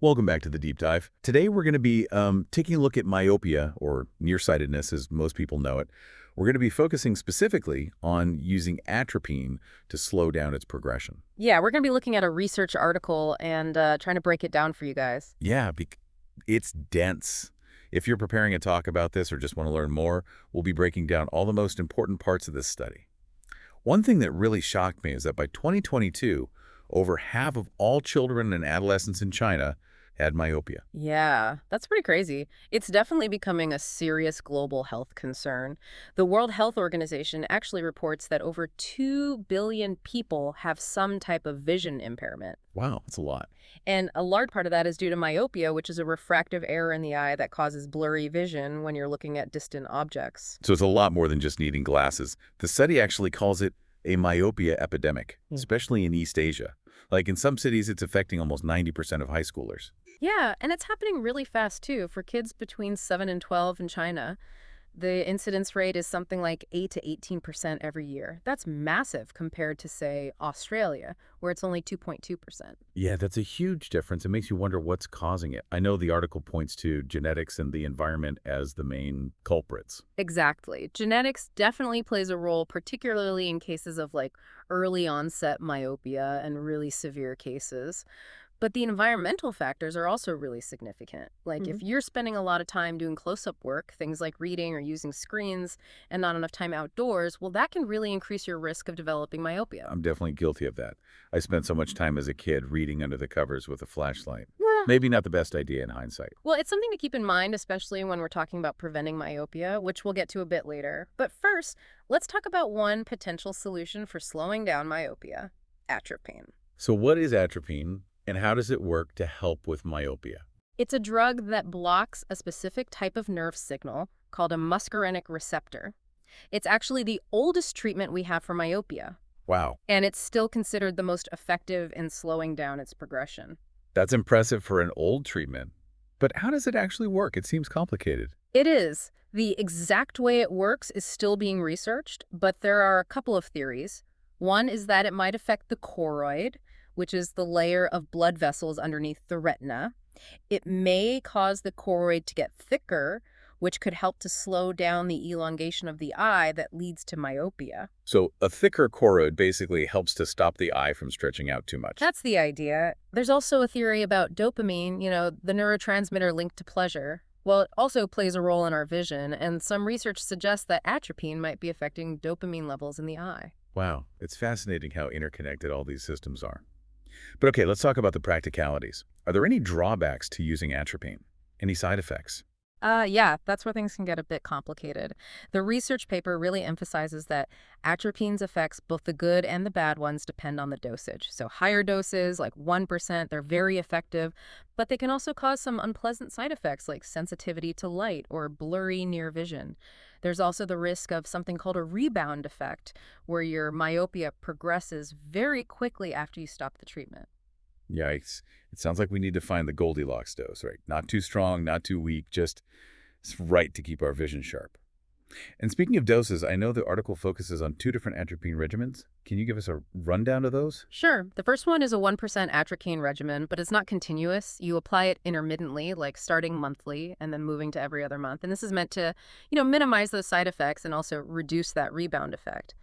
Welcome back to the deep dive. Today we're going to be taking a look at myopia, or nearsightedness as most people know it. We're going to be focusing specifically on using atropine to slow down its progression. Yeah, we're going to be looking at a research article and trying to break it down for you guys. Yeah, it's dense. If you're preparing a talk about this or just want to learn more, we'll be breaking down all the most important parts of this study. One thing that really shocked me is that by 2022, over half of all children and adolescents in China had myopia. Yeah, that's pretty crazy. It's definitely becoming a serious global health concern. The World Health Organization actually reports that over 2 billion people have some type of vision impairment. Wow, that's a lot. And a large part of that is due to myopia, which is a refractive error in the eye that causes blurry vision when you're looking at distant objects. So it's a lot more than just needing glasses. The study actually calls it a myopia epidemic, especially in East Asia. Like in some cities, it's affecting almost 90% of high schoolers. Yeah, and it's happening really fast too. For kids between 7 and 12 in China, the incidence rate is something like 8 to 18% every year. That's massive compared to, say, Australia, where it's only 2.2%. Yeah, that's a huge difference. It makes you wonder what's causing it. I know the article points to genetics and the environment as the main culprits. Exactly. Genetics definitely plays a role, particularly in cases of like early onset myopia and really severe cases. But the environmental factors are also really significant. Like if you're spending a lot of time doing close-up work, things like reading or using screens, and not enough time outdoors, well, that can really increase your risk of developing myopia. I'm definitely guilty of that. I spent so much time as a kid reading under the covers with a flashlight. Yeah. Maybe not the best idea in hindsight. Well, it's something to keep in mind, especially when we're talking about preventing myopia, which we'll get to a bit later. But first, let's talk about one potential solution for slowing down myopia: atropine. So what is atropine, and how does it work to help with myopia? It's a drug that blocks a specific type of nerve signal called a muscarinic receptor. It's actually the oldest treatment we have for myopia, Wow, and it's still considered the most effective in slowing down its progression. that's impressive for an old treatment. But how does it actually work? It seems complicated. It is. The exact way it works is still being researched, but there are a couple of theories. One is that it might affect the choroid, which is the layer of blood vessels underneath the retina. It may cause the choroid to get thicker, which could help to slow down the elongation of the eye that leads to myopia. So a thicker choroid basically helps to stop the eye from stretching out too much. That's the idea. There's also a theory about dopamine, the neurotransmitter linked to pleasure. Well, it also plays a role in our vision, and some research suggests that atropine might be affecting dopamine levels in the eye. Wow, it's fascinating how interconnected all these systems are. But okay, let's talk about the practicalities. Are there any drawbacks to using atropine? Any side effects? Yeah, that's where things can get a bit complicated. The research paper really emphasizes that atropine's effects, both the good and the bad ones, depend on the dosage. So higher doses, like 1%, they're very effective, but they can also cause some unpleasant side effects like sensitivity to light or blurry near vision. There's also the risk of something called a rebound effect, where your myopia progresses very quickly after you stop the treatment. Yikes. It sounds like we need to find the Goldilocks dose, right? Not too strong, not too weak, just it's right to keep our vision sharp. And speaking of doses, I know the article focuses on 2 different atropine regimens. Can you give us a rundown of those? Sure. The first one is a 1% atropine regimen, but it's not continuous. You apply it intermittently, like starting monthly and then moving to every other month. And this is meant to, minimize those side effects and also reduce that rebound effect.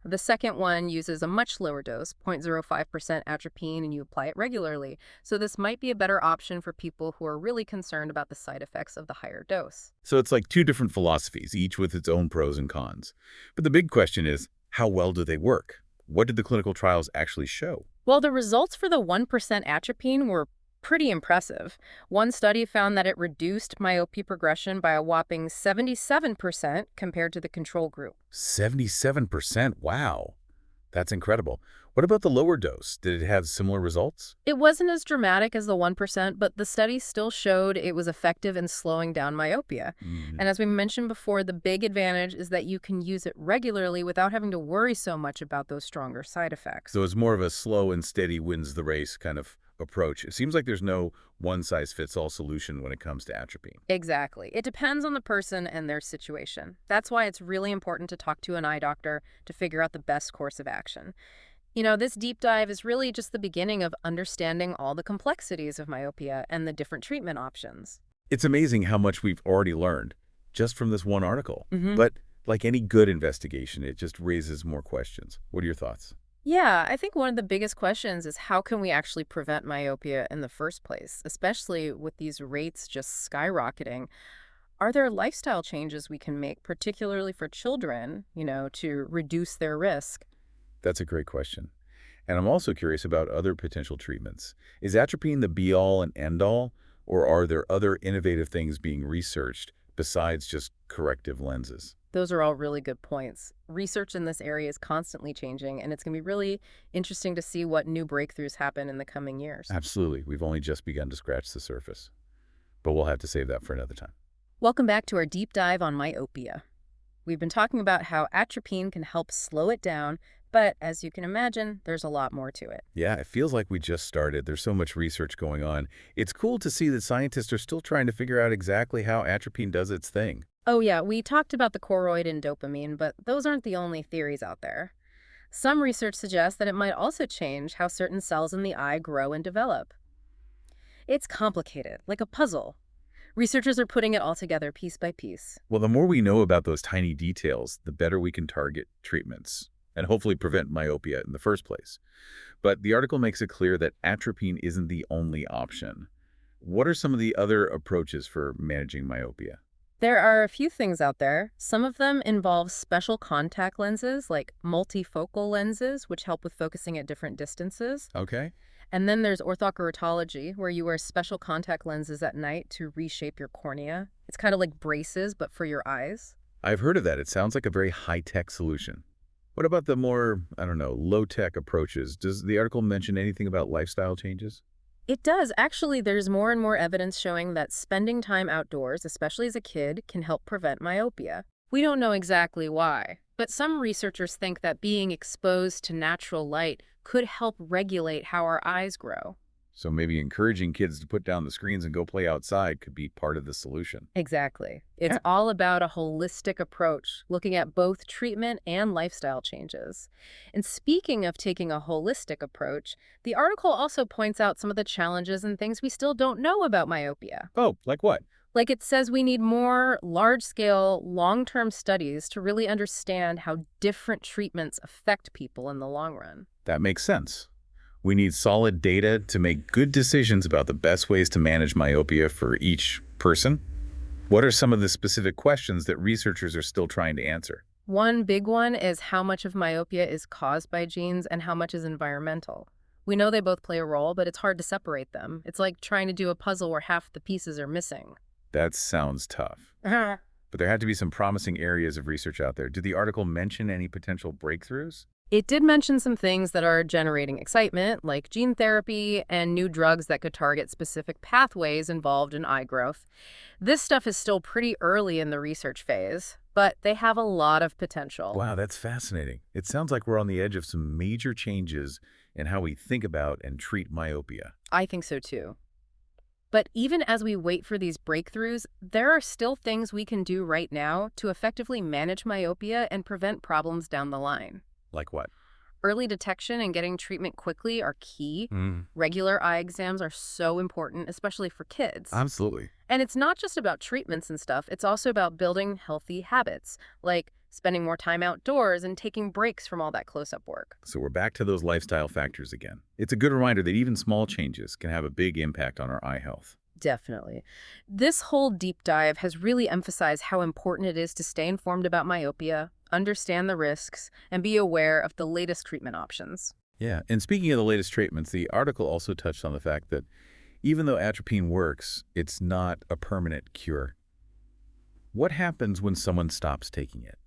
The second one uses a much lower dose, 0.05% atropine, and you apply it regularly. So this might be a better option for people who are really concerned about the side effects of the higher dose. So it's like 2 different philosophies, each with its own pros and cons. But the big question is, how well do they work? What did the clinical trials actually show? Well, the results for the 1% atropine were pretty impressive. One study found that it reduced myopia progression by a whopping 77% compared to the control group. 77%? Wow. That's incredible. What about the lower dose? Did it have similar results? It wasn't as dramatic as the 1%, but the study still showed it was effective in slowing down myopia. And as we mentioned before, the big advantage is that you can use it regularly without having to worry so much about those stronger side effects. So it's more of a slow and steady wins the race kind of approach. It seems like there's no one-size-fits-all solution when it comes to atropine. Exactly. It depends on the person and their situation. That's why it's really important to talk to an eye doctor to figure out the best course of action. This deep dive is really just the beginning of understanding all the complexities of myopia and the different treatment options. It's amazing how much we've already learned just from this one article. Hmm. But like any good investigation, it just raises more questions. What are your thoughts? Yeah, I think one of the biggest questions is how can we actually prevent myopia in the first place, especially with these rates just skyrocketing? Are there lifestyle changes we can make, particularly for children, to reduce their risk? That's a great question. And I'm also curious about other potential treatments. Is atropine the be-all and end-all, or are there other innovative things being researched besides just corrective lenses? Those are all really good points. Research in this area is constantly changing, and it's going to be really interesting to see what new breakthroughs happen in the coming years. Absolutely. We've only just begun to scratch the surface. But we'll have to save that for another time. Welcome back to our deep dive on myopia. We've been talking about how atropine can help slow it down, but as you can imagine, there's a lot more to it. Yeah, it feels like we just started. There's so much research going on. It's cool to see that scientists are still trying to figure out exactly how atropine does its thing. Oh yeah, we talked about the choroid and dopamine, but those aren't the only theories out there. Some research suggests that it might also change how certain cells in the eye grow and develop. It's complicated, like a puzzle. Researchers are putting it all together piece by piece. Well, the more we know about those tiny details, the better we can target treatments and hopefully prevent myopia in the first place. But the article makes it clear that atropine isn't the only option. What are some of the other approaches for managing myopia? There are a few things out there. Some of them involve special contact lenses, like multifocal lenses, which help with focusing at different distances. Okay. And then there's orthokeratology, where you wear special contact lenses at night to reshape your cornea. It's kind of like braces, but for your eyes. I've heard of that. It sounds like a very high-tech solution. What about the more, I don't know, low-tech approaches? Does the article mention anything about lifestyle changes? It does. Actually, there's more and more evidence showing that spending time outdoors, especially as a kid, can help prevent myopia. We don't know exactly why, but some researchers think that being exposed to natural light could help regulate how our eyes grow. So maybe encouraging kids to put down the screens and go play outside could be part of the solution. Exactly. It's Yeah. all about a holistic approach, looking at both treatment and lifestyle changes. And speaking of taking a holistic approach, the article also points out some of the challenges and things we still don't know about myopia. Oh, like what? Like it says we need more large-scale, long-term studies to really understand how different treatments affect people in the long run. That makes sense. We need solid data to make good decisions about the best ways to manage myopia for each person. What are some of the specific questions that researchers are still trying to answer? One big one is how much of myopia is caused by genes and how much is environmental. We know they both play a role, but it's hard to separate them. It's like trying to do a puzzle where half the pieces are missing. That sounds tough. But there had to be some promising areas of research out there. Did the article mention any potential breakthroughs? It did mention some things that are generating excitement, like gene therapy and new drugs that could target specific pathways involved in eye growth. This stuff is still pretty early in the research phase, but they have a lot of potential. Wow, that's fascinating. It sounds like we're on the edge of some major changes in how we think about and treat myopia. I think so too. But even as we wait for these breakthroughs, there are still things we can do right now to effectively manage myopia and prevent problems down the line. Like what? Early detection and getting treatment quickly are key. Mm, Regular eye exams are so important, especially for kids. absolutely. And it's not just about treatments and stuff, it's also about building healthy habits, like spending more time outdoors and taking breaks from all that close-up work. So we're back to those lifestyle factors again. It's a good reminder that even small changes can have a big impact on our eye health. Definitely. This whole deep dive has really emphasized how important it is to stay informed about myopia, understand the risks, and be aware of the latest treatment options. Yeah, and speaking of the latest treatments, the article also touched on the fact that even though atropine works, it's not a permanent cure. What happens when someone stops taking it?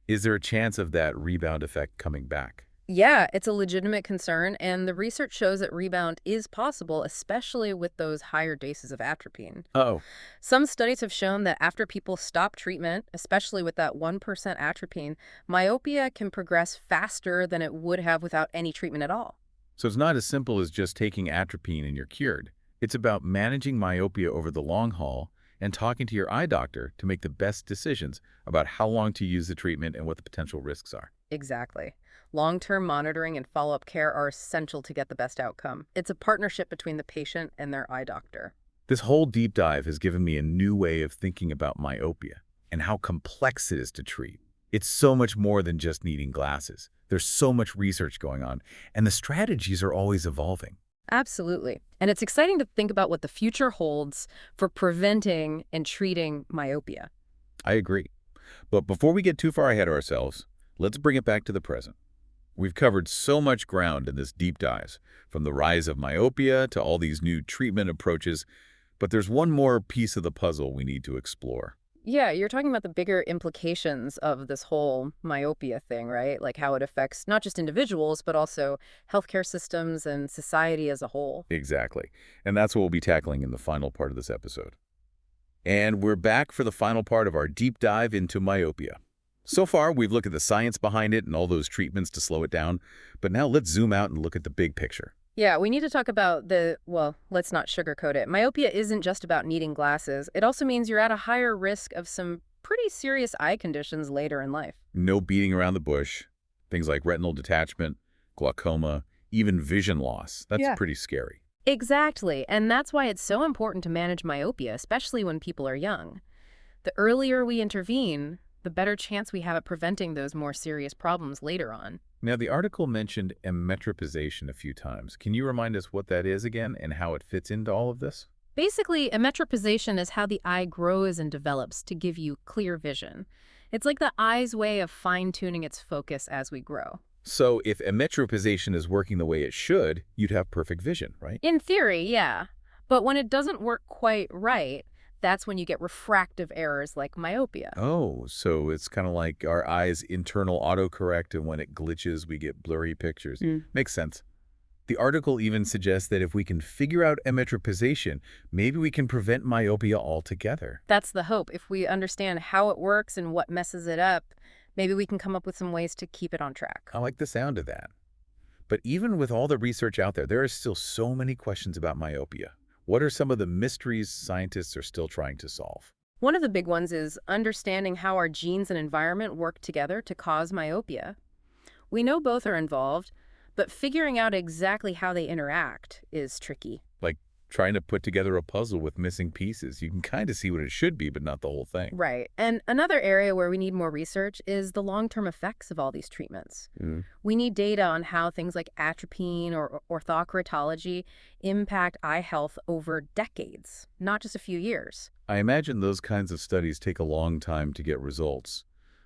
Is there a chance of that rebound effect coming back? Yeah, it's a legitimate concern, and the research shows that rebound is possible, especially with those higher doses of atropine. Oh, Some studies have shown that after people stop treatment, especially with that 1% atropine, myopia can progress faster than it would have without any treatment at all. so it's not as simple as just taking atropine and you're cured. It's about managing myopia over the long haul and talking to your eye doctor to make the best decisions about how long to use the treatment and what the potential risks are. Exactly. Long-term monitoring and follow-up care are essential to get the best outcome. It's a partnership between the patient and their eye doctor. This whole deep dive has given me a new way of thinking about myopia and how complex it is to treat. It's so much more than just needing glasses. There's so much research going on, and the strategies are always evolving. Absolutely. And it's exciting to think about what the future holds for preventing and treating myopia. I agree. But before we get too far ahead of ourselves, let's bring it back to the present. We've covered so much ground in this deep dive, from the rise of myopia to all these new treatment approaches, but there's one more piece of the puzzle we need to explore. Yeah, you're talking about the bigger implications of this whole myopia thing, right? Like how it affects not just individuals, but also healthcare systems and society as a whole. Exactly. And that's what we'll be tackling in the final part of this episode. And we're back for the final part of our deep dive into myopia. So far, we've looked at the science behind it and all those treatments to slow it down, but now let's zoom out and look at the big picture. Yeah, we need to talk about well, let's not sugarcoat it. Myopia isn't just about needing glasses. It also means you're at a higher risk of some pretty serious eye conditions later in life. No beating around the bush. Things like retinal detachment, glaucoma, even vision loss. That's pretty scary. Exactly, and that's why it's so important to manage myopia, especially when people are young. The earlier we intervene, the better chance we have at preventing those more serious problems later on. Now, the article mentioned emmetropization a few times. Can you remind us what that is again and how it fits into all of this? Basically, emmetropization is how the eye grows and develops to give you clear vision. It's like the eye's way of fine-tuning its focus as we grow. So if emmetropization is working the way it should, you'd have perfect vision, right? In theory, yeah. But when it doesn't work quite right, that's when you get refractive errors like myopia. Oh, so it's kind of like our eye's internal autocorrect, and when it glitches, we get blurry pictures. Makes sense. The article even suggests that if we can figure out emmetropization, maybe we can prevent myopia altogether. That's the hope. If we understand how it works and what messes it up, maybe we can come up with some ways to keep it on track. I like the sound of that. But even with all the research out there, there are still so many questions about myopia. What are some of the mysteries scientists are still trying to solve? One of the big ones is understanding how our genes and environment work together to cause myopia. We know both are involved, but figuring out exactly how they interact is tricky. Like trying to put together a puzzle with missing pieces. You can kind of see what it should be, but not the whole thing. Right. And another area where we need more research is the long-term effects of all these treatments. We need data on how things like atropine or orthokeratology impact eye health over decades, not just a few years. I imagine those kinds of studies take a long time to get results.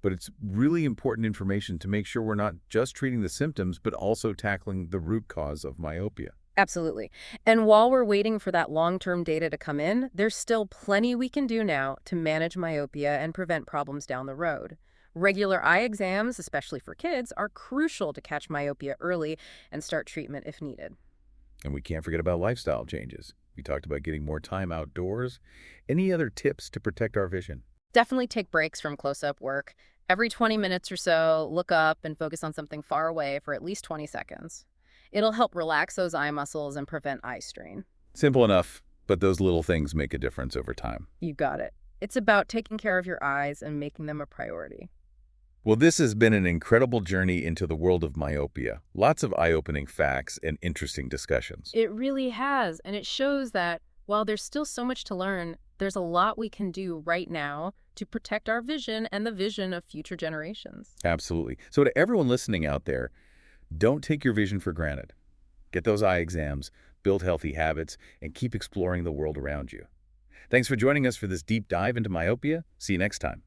But it's really important information to make sure we're not just treating the symptoms, but also tackling the root cause of myopia. Absolutely. And while we're waiting for that long-term data to come in, there's still plenty we can do now to manage myopia and prevent problems down the road. Regular eye exams, especially for kids, are crucial to catch myopia early and start treatment if needed. And we can't forget about lifestyle changes. We talked about getting more time outdoors. Any other tips to protect our vision? Definitely take breaks from close-up work. Every 20 minutes or so, look up and focus on something far away for at least 20 seconds. It'll help relax those eye muscles and prevent eye strain. Simple enough, but those little things make a difference over time. You got it. It's about taking care of your eyes and making them a priority. Well, this has been an incredible journey into the world of myopia. Lots of eye-opening facts and interesting discussions. It really has, and it shows that while there's still so much to learn, there's a lot we can do right now to protect our vision and the vision of future generations. Absolutely. So to everyone listening out there, don't take your vision for granted. Get those eye exams, build healthy habits, and keep exploring the world around you. Thanks for joining us for this deep dive into myopia. See you next time.